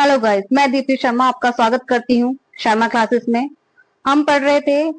Hello guys, मैं दीप्ति शर्मा आपका स्वागत करती हूँ शर्मा क्लासेस में। हम पढ़ रहे थे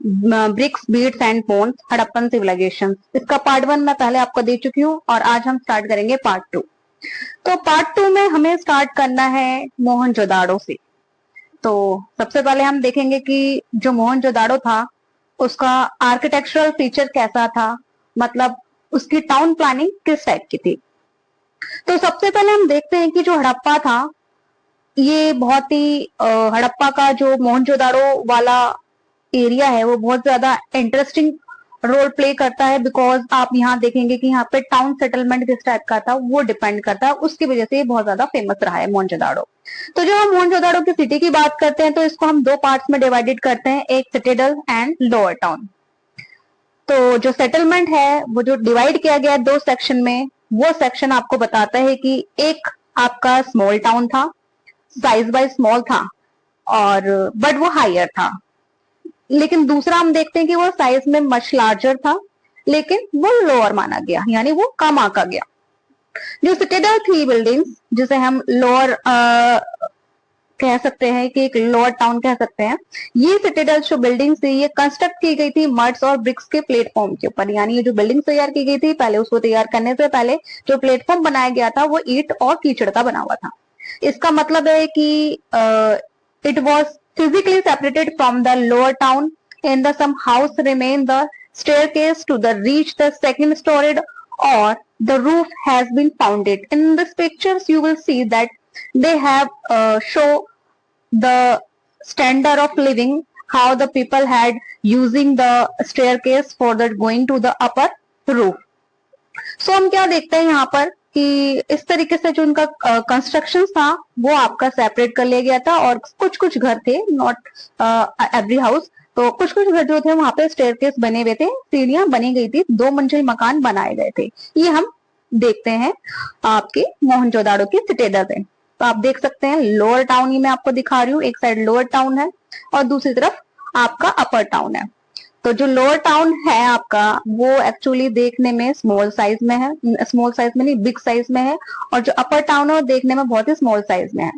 bricks, beads and bones, Harappan civilisation. इसका पार्ट 1 मैं पहले आपको दे चुकी हूँ और आज हम स्टार्ट करेंगे पार्ट 2। तो पार्ट 2 में हमें स्टार्ट करना है मोहनजोदाड़ो से। तो सबसे पहले हम देखेंगे कि जो मोहनजोदाड़ो था उसका आर्किटेक्चरल फीचर कैसा था, मतलब उसकी टाउन प्लानिंग किस टाइप की थी। तो सबसे पहले हम देखते हैं कि जो हड़प्पा था ये बहुत ही हड़प्पा का जो मोहनजोदाड़ो वाला एरिया है वो बहुत ज्यादा इंटरेस्टिंग रोल प्ले करता है। बिकॉज आप यहाँ देखेंगे कि यहाँ पे टाउन सेटलमेंट किस टाइप का था वो डिपेंड करता है, उसकी वजह से ये बहुत ज्यादा फेमस रहा है मोहनजोदाड़ो। तो जब हम मोहनजोदाड़ो की सिटी की बात करते हैं तो इसको हम दो पार्ट्स में डिवाइडेड करते हैं, एक सिटेडल एंड लोअर टाउन। तो जो सेटलमेंट है वो जो डिवाइड किया गया है दो सेक्शन में, वो सेक्शन आपको बताता है कि एक आपका स्मॉल टाउन था, साइज वाइज स्मॉल था और बट वो हायर था। लेकिन दूसरा हम देखते हैं कि वो साइज में मच लार्जर था लेकिन वो लोअर माना गया, यानी वो कम आंका गया। जो सिटेडल थी बिल्डिंग्स, जिसे हम लोअर कह सकते हैं कि एक लोअर टाउन कह सकते हैं, ये सिटेडल जो बिल्डिंग थी ये कंस्ट्रक्ट की गई थी मड्स और ब्रिक्स के प्लेटफॉर्म के ऊपर। यानी ये जो बिल्डिंग तैयार की गई थी, पहले उसको तैयार करने से पहले जो प्लेटफॉर्म बनाया गया था वो ईंट और कीचड़ का बना हुआ था। इसका मतलब है कि it was physically separated from the lower town in the some house remain the staircase to the reach the second story or the roof has been founded. In these pictures you will see that they have show the standard of living, how the people had using the staircase for the going to the upper roof. So हम क्या देखते हैं यहाँ पर कि इस तरीके से जो उनका कंस्ट्रक्शन था वो आपका सेपरेट कर लिया गया था और कुछ कुछ घर थे, नॉट एवरी हाउस, तो कुछ कुछ घर जो थे वहां पे स्टेयरकेस बने हुए थे, सीढ़ियां बनी गई थी, दो मंजिल मकान बनाए गए थे। ये हम देखते हैं आपके मोहनजोदाड़ो की सिटेडल में। तो आप देख सकते हैं लोअर टाउन ही मैं आपको दिखा रही हूँ, एक साइड लोअर टाउन है और दूसरी तरफ आपका अपर टाउन है। तो जो लोअर टाउन है आपका वो एक्चुअली देखने में स्मॉल साइज में है, स्मॉल साइज में नहीं बिग साइज में है, और जो अपर टाउन है वो देखने में बहुत ही स्मॉल साइज में है।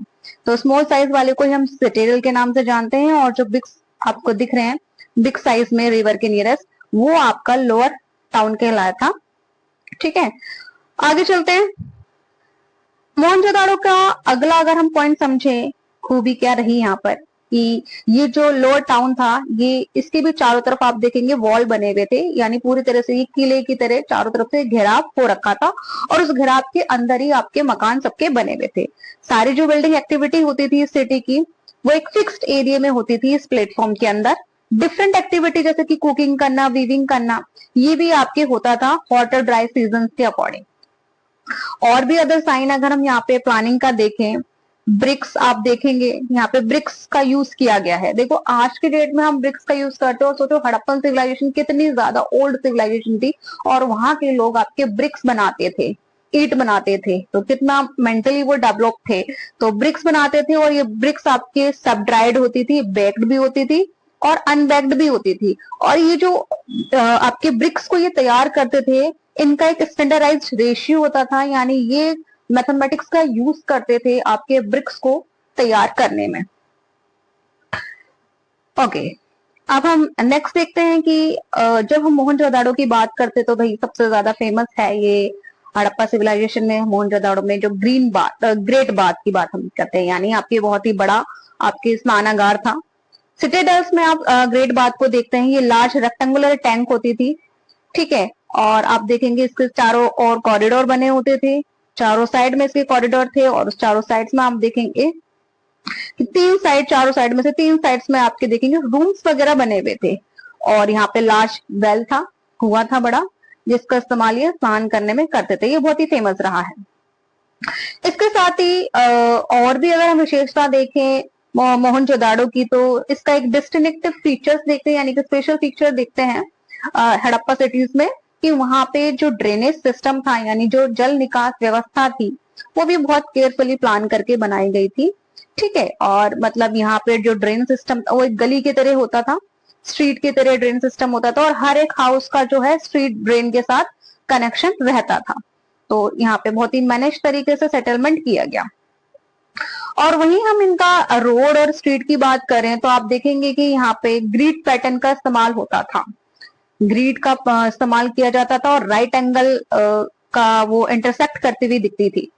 तो स्मॉल साइज वाले को ही हम सिटेडल के नाम से जानते हैं और जो बिग आपको दिख रहे हैं बिग साइज में रिवर के नियरेस्ट, वो आपका लोअर टाउन कहलाया था। ठीक है, आगे चलते हैं। मोहनजोदाड़ो का अगला अगर हम पॉइंट समझे, खूबी क्या रही यहाँ पर कि ये जो लोअर टाउन था ये इसके भी चारों तरफ आप देखेंगे वॉल बने हुए थे, यानी पूरी तरह से ये किले की तरह चारों तरफ से घेराव हो रखा था और उस घेराव के अंदर ही आपके मकान सबके बने हुए थे। सारी जो बिल्डिंग एक्टिविटी होती थी इस सिटी की वो एक फिक्स्ड एरिया में होती थी। इस प्लेटफॉर्म के अंदर डिफरेंट एक्टिविटी जैसे कि कुकिंग करना, वीविंग करना, ये भी आपके होता था हॉट और ड्राई सीजन के अकॉर्डिंग। और भी अदर साइन अगर हम यहाँ पे प्लानिंग का देखें, ब्रिक्स आप देखेंगे यहाँ पे ब्रिक्स का यूज किया गया है। देखो आज के डेट में हम ब्रिक्स का यूज करते हो, सोचो हड़प्पन सिविलाइजेशन कितनी ज्यादा ओल्ड सिविलाइजेशन थी और वहां के लोग आपके ब्रिक्स बनाते थे, ईट बनाते थे, तो कितना मेंटली वो डेवलप थे। तो ब्रिक्स बनाते थे और ये ब्रिक्स आपके सब ड्राइड होती थी, बेक्ड भी होती थी और अनबेक्ड भी होती थी। और ये जो आपके ब्रिक्स को ये तैयार करते थे, इनका एक स्टैंडर्डाइज रेशियो होता था, यानी ये मैथमेटिक्स का यूज करते थे आपके ब्रिक्स को तैयार करने में। ओके, अब हम नेक्स्ट देखते हैं कि जब हम मोहनजोदाड़ो की बात करते तो भाई सबसे ज्यादा फेमस है ये हड़प्पा सिविलाइजेशन में मोहनजोदाड़ो में जो ग्रेट बाथ की बात हम करते हैं, यानी आपके बहुत ही बड़ा आपके स्नानागार था। सिटेडल्स में आप ग्रेट बाथ को देखते हैं, ये लार्ज रेक्टेंगुलर टैंक होती थी। ठीक है, और आप देखेंगे इसके चारों ओर कॉरिडोर बने होते थे, चारों साइड में इसके कॉरिडोर थे और उस चारों साइड्स में आप देखेंगे तीन साइड, चारों साइड में से तीन साइड्स में आपके देखेंगे रूम्स वगैरह बने हुए थे। और यहाँ पे लार्ज वेल था, कुआं था बड़ा, जिसका इस्तेमाल ये स्नान करने में करते थे। ये बहुत ही फेमस रहा है। इसके साथ ही और भी अगर हम विशेषता देखें मोहनजोदाड़ो की, तो इसका एक डिस्टिंक्टिव फीचर्स देखते हैं, यानी कि स्पेशल फीचर देखते हैं हड़प्पा सिटीज में, कि वहां पे जो ड्रेनेज सिस्टम था, यानी जो जल निकास व्यवस्था थी, वो भी बहुत केयरफुली प्लान करके बनाई गई थी। ठीक है, और मतलब यहाँ पे जो ड्रेन सिस्टम वो एक गली की तरह होता था, स्ट्रीट की तरह ड्रेन सिस्टम होता था और हर एक हाउस का जो है स्ट्रीट ड्रेन के साथ कनेक्शन रहता था। तो यहाँ पे बहुत ही मैनेज तरीके से सेटलमेंट किया गया। और वहीं हम इनका रोड और स्ट्रीट की बात करें तो आप देखेंगे कि यहाँ पे ग्रिड पैटर्न का इस्तेमाल होता था, ग्रिड का इस्तेमाल किया जाता था और राइट एंगल का वो इंटरसेक्ट करती हुई दिखती थी।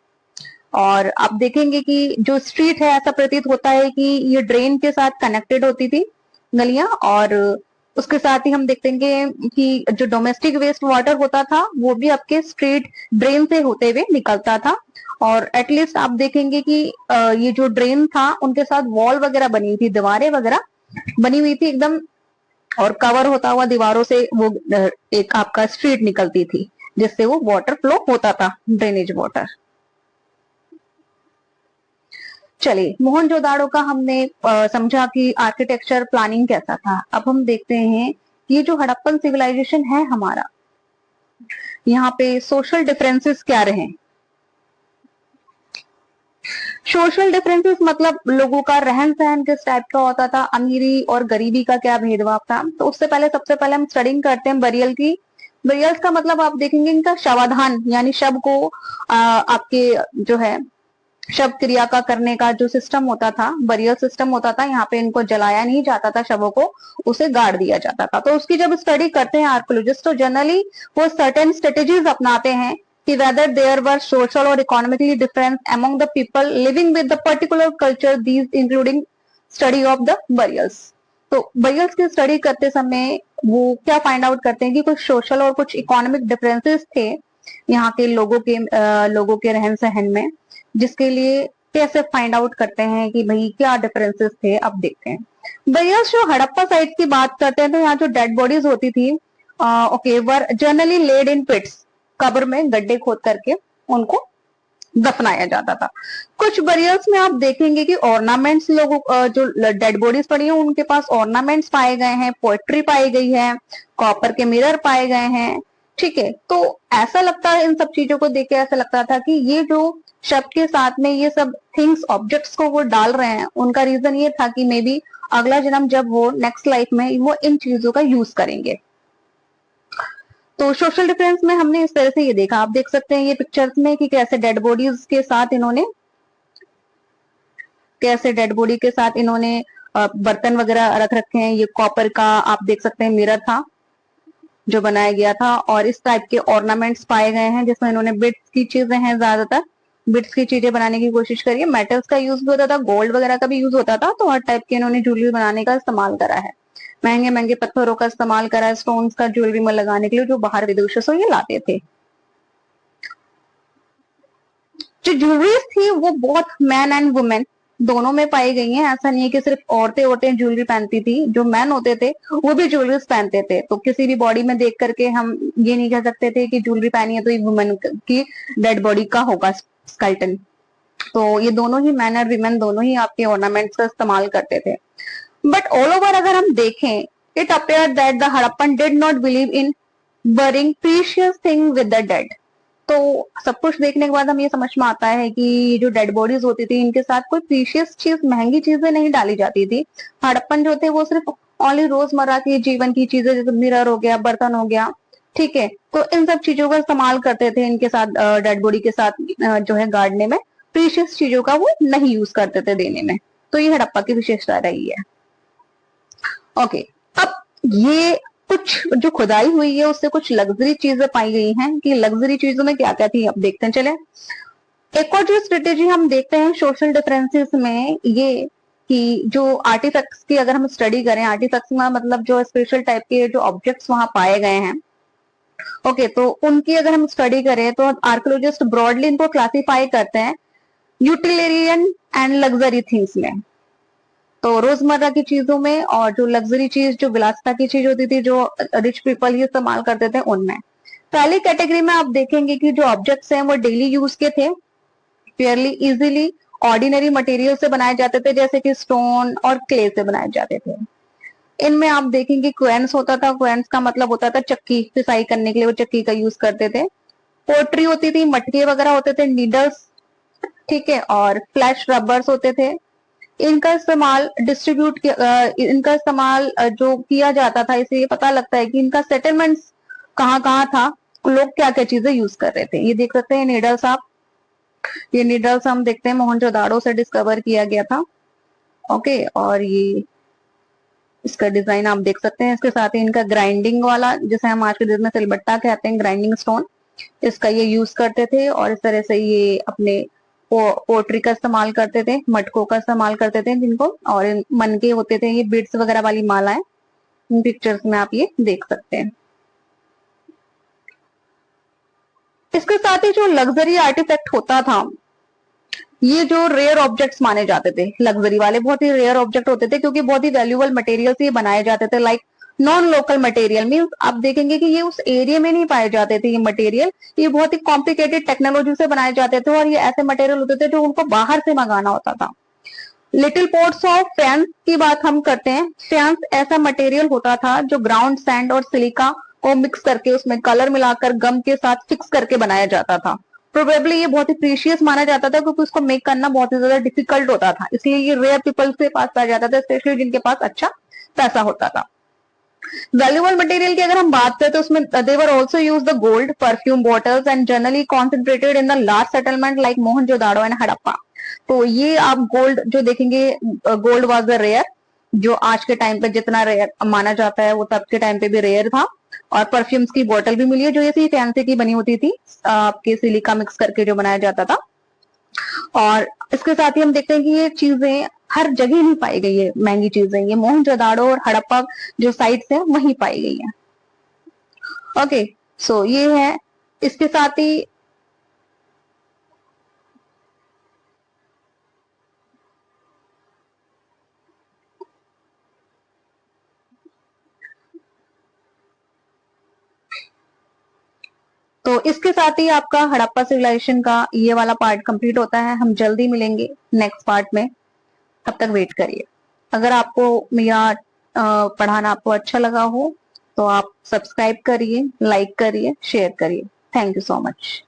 और आप देखेंगे कि जो स्ट्रीट है ऐसा प्रतीत होता है कि ये ड्रेन के साथ कनेक्टेड होती थी गलियां, और उसके साथ ही हम देखते हैं कि जो डोमेस्टिक वेस्ट वाटर होता था वो भी आपके स्ट्रीट ड्रेन से होते हुए निकलता था। और एटलीस्ट आप देखेंगे कि ये जो ड्रेन था उनके साथ वॉल वगैरह बनी हुई थी, दीवारें वगैरह बनी हुई थी एकदम, और कवर होता हुआ दीवारों से वो एक आपका स्ट्रीट निकलती थी जिससे वो वाटर फ्लो होता था, ड्रेनेज वाटर। चलिए, मोहनजोदाड़ो का हमने समझा कि आर्किटेक्चर प्लानिंग कैसा था। अब हम देखते हैं ये जो हड़प्पन सिविलाइजेशन है हमारा, यहाँ पे सोशल डिफरेंसेस क्या रहे। सोशल डिफरेंसेस मतलब लोगों का रहन सहन किस टाइप का होता था, अमीरी और गरीबी का क्या भेदभाव था। तो उससे पहले सबसे पहले हम स्टडिंग करते हैं बरियल की। बरियल्स का मतलब आप देखेंगे इनका शवाधान, यानी शव को आपके जो है शव क्रिया का करने का जो सिस्टम होता था, बरियल सिस्टम होता था, यहाँ पे इनको जलाया नहीं जाता था, शवों को उसे गाड़ दिया जाता था। तो उसकी जब स्टडी करते हैं आर्कोलॉजिस्ट तो जनरली वो सर्टेन स्ट्रेटेजीज अपनाते हैं कि whether there were social or economically difference among the people living with the particular culture, these including study of the burials। तो burials की स्टडी करते समय वो क्या फाइंड आउट करते हैं कि कुछ सोशल और कुछ इकोनॉमिक डिफरेंसेस थे यहाँ के लोगों के रहन सहन में, जिसके लिए कैसे फाइंड आउट करते हैं कि भाई क्या डिफरेंसेस थे। अब देखते हैं burials। जो हड़प्पा साइट की बात करते हैं तो यहाँ जो डेड बॉडीज होती थी ओके वर जनरली लेड इन पिट्स, कब्र में गड्ढे खोद करके उनको दफनाया जाता था। कुछ बरियल्स में आप देखेंगे कि ऑर्नामेंट्स, लोगों जो डेड बॉडीज पड़ी हैं उनके पास ऑर्नामेंट्स पाए गए हैं, पोएट्री पाई गई है, कॉपर के मिरर पाए गए हैं। ठीक है, तो ऐसा लगता है, इन सब चीजों को देख के ऐसा लगता था कि ये जो शब्द के साथ में ये सब थिंग्स ऑब्जेक्ट्स को वो डाल रहे हैं, उनका रीजन ये था कि मे बी अगला जन्म जब वो नेक्स्ट लाइफ में वो इन चीजों का यूज करेंगे। तो सोशल डिफरेंस में हमने इस तरह से ये देखा, आप देख सकते हैं ये पिक्चर्स में कि कैसे डेड बॉडीज के साथ इन्होंने बर्तन वगैरह रख रखे हैं। ये कॉपर का आप देख सकते हैं मिरर था जो बनाया गया था, और इस टाइप के ऑर्नामेंट्स पाए गए हैं जिसमें इन्होंने बिट्स की चीजें हैं, ज्यादातर बिट्स की चीजें बनाने की कोशिश करी है। मेटल्स का यूज भी होता था, गोल्ड वगैरह का भी यूज होता था, तो हर टाइप के इन्होंने ज्वेलरी बनाने का इस्तेमाल करा है। महंगे महंगे पत्थरों का इस्तेमाल करा है स्टोन्स का ज्वेलरी में लगाने के लिए, जो बाहर विदेशों से ये लाते थे। जो ज्वेलरीज थी वो बहुत मैन एंड वुमेन दोनों में पाई गई हैं। ऐसा नहीं है कि सिर्फ औरतें ज्वेलरी पहनती थी, जो मैन होते थे वो भी ज्वेलरीज पहनते थे। तो किसी भी बॉडी में देख करके हम ये नहीं कह सकते थे कि ज्वेलरी पहनी है तो ये वुमेन की डेड बॉडी का होगा स्केल्टन। तो ये दोनों ही मैन और विमेन दोनों ही आपके ऑर्नामेंट्स का इस्तेमाल करते थे। बट ऑल ओवर अगर हम देखें, it appear that the Harappan did not believe in burying precious thing with the dead. तो सब कुछ देखने के बाद हम ये समझ में आता है कि जो डेड बॉडीज होती थी इनके साथ कोई प्रीशियस चीज, महंगी चीजें नहीं डाली जाती थी। हड़प्पन जो थे वो सिर्फ ओनली रोजमर्रा की जीवन की चीजें, जैसे मिरर हो गया, बर्तन हो गया, ठीक है, तो इन सब चीजों का इस्तेमाल करते थे। इनके साथ डेड बॉडी के साथ जो है गाड़ने में प्रीशियस चीजों का वो नहीं यूज करते थे देने में। तो ये हड़प्पा की विशेषता रही है। ओके, अब ये कुछ जो खुदाई हुई है उससे कुछ लग्जरी चीजें पाई गई हैं कि लग्जरी चीजों में क्या क्या थी, अब देखते हैं। चले, एक और जो स्ट्रेटेजी हम देखते हैं सोशल डिफरेंसेस में, ये कि जो आर्टिफैक्ट्स की अगर हम स्टडी करें, आर्टिफैक्ट्स में मतलब जो स्पेशल टाइप के जो ऑब्जेक्ट्स वहां पाए गए हैं, ओके, तो उनकी अगर हम स्टडी करें तो आर्कियोलॉजिस्ट ब्रॉडली इनको क्लासिफाई करते हैं यूटिलिटेरियन एंड लग्जरी थिंग्स में। तो रोजमर्रा की चीजों में, और जो लग्जरी चीज, जो विलासिता की चीज होती थी, जो रिच पीपल ही इस्तेमाल करते थे, उनमें। पहली कैटेगरी में आप देखेंगे कि जो ऑब्जेक्ट्स हैं वो डेली यूज के थे, फेयरली इजीली ऑर्डिनरी मटेरियल से बनाए जाते थे, जैसे कि स्टोन और क्ले से बनाए जाते थे। इनमें आप देखेंगे क्वेंस होता था, क्वेंस का मतलब होता था चक्की, पिसाई करने के लिए वो चक्की का यूज करते थे। पोट्री होती थी, मटके वगैरह होते थे, नीडल्स, ठीक है, और फ्लैश रबर्स होते थे। इनका इस्तेमाल इनका इस्तेमाल जो किया जाता था, इससे ये पता लगता है कि इनका सेटलमेंट्स कहाँ कहाँ था, लोग क्या क्या चीजें यूज कर रहे थे। ये देख सकते हैं नीडल्स आप, ये नीडल्स हम देखते हैं मोहनजोदाड़ो से डिस्कवर किया गया था। ओके, और ये इसका डिजाइन आप देख सकते हैं। इसके साथ ही इनका ग्राइंडिंग वाला, जिसे हम आज के दिन में सिलबट्टा कहते हैं, ग्राइंडिंग स्टोन, इसका ये यूज करते थे। और इस तरह से ये अपने पोट्री का इस्तेमाल करते थे, मटकों का इस्तेमाल करते थे जिनको, और मनके होते थे ये बीड्स वगैरह वाली मालाएं, इन पिक्चर्स में आप ये देख सकते हैं। इसके साथ ही जो लग्जरी आर्टिफैक्ट होता था, ये जो रेयर ऑब्जेक्ट्स माने जाते थे, लग्जरी वाले बहुत ही रेयर ऑब्जेक्ट होते थे, क्योंकि बहुत ही वैल्यूएबल मटेरियल से ये बनाए जाते थे। Like non local material means आप देखेंगे कि ये उस एरिया में नहीं पाए जाते थे ये मटेरियल, ये बहुत ही कॉम्प्लिकेटेड टेक्नोलॉजी से बनाए जाते थे, और ये ऐसे मटेरियल होते थे जो उनको बाहर से मंगाना होता था। लिटिल पोर्ट्स ऑफ फैंस की बात हम करते हैं। फैंस ऐसा मटेरियल होता था जो ग्राउंड सैंड और सिलिका को मिक्स करके उसमें कलर मिलाकर गम के साथ फिक्स करके बनाया जाता था। प्रोबेबली ये बहुत ही प्रीशियस माना जाता था, क्योंकि उसको मेक करना बहुत ही ज्यादा डिफिकल्ट होता था, इसलिए ये रेयर पीपल के पास पाया जाता था, स्पेशली जिनके पास अच्छा पैसा होता था। वैल्यूएबल मटेरियल की अगर हम बात करें तो उसमें they were also use the gold, perfume bottles and generally concentrated in the large settlement like Mohenjodaro and Harappa. तो ये आप गोल्ड जो देखेंगे, गोल्ड वाज द रेयर, जो आज के टाइम पे जितना रेयर माना जाता है वो तब के टाइम पे भी रेयर था। और परफ्यूम्स की बोतल भी मिली है जो ऐसी फैंसी की बनी होती थी, आपके सिलिका मिक्स करके जो बनाया जाता था। और इसके साथ ही हम देखते हैं कि ये चीजें हर जगह नहीं पाई गई है, महंगी चीजें ये मोहनजोदाड़ो और हड़प्पा जो साइट्स है वहीं पाई गई है। ओके, सो ये है। इसके साथ ही तो इसके साथ ही आपका हड़प्पा सिविलाइजेशन का ये वाला पार्ट कंप्लीट होता है। हम जल्दी मिलेंगे नेक्स्ट पार्ट में, तब तक वेट करिए। अगर आपको मेरा पढ़ाना आपको अच्छा लगा हो तो आप सब्सक्राइब करिए, लाइक करिए, शेयर करिए। Thank you so much.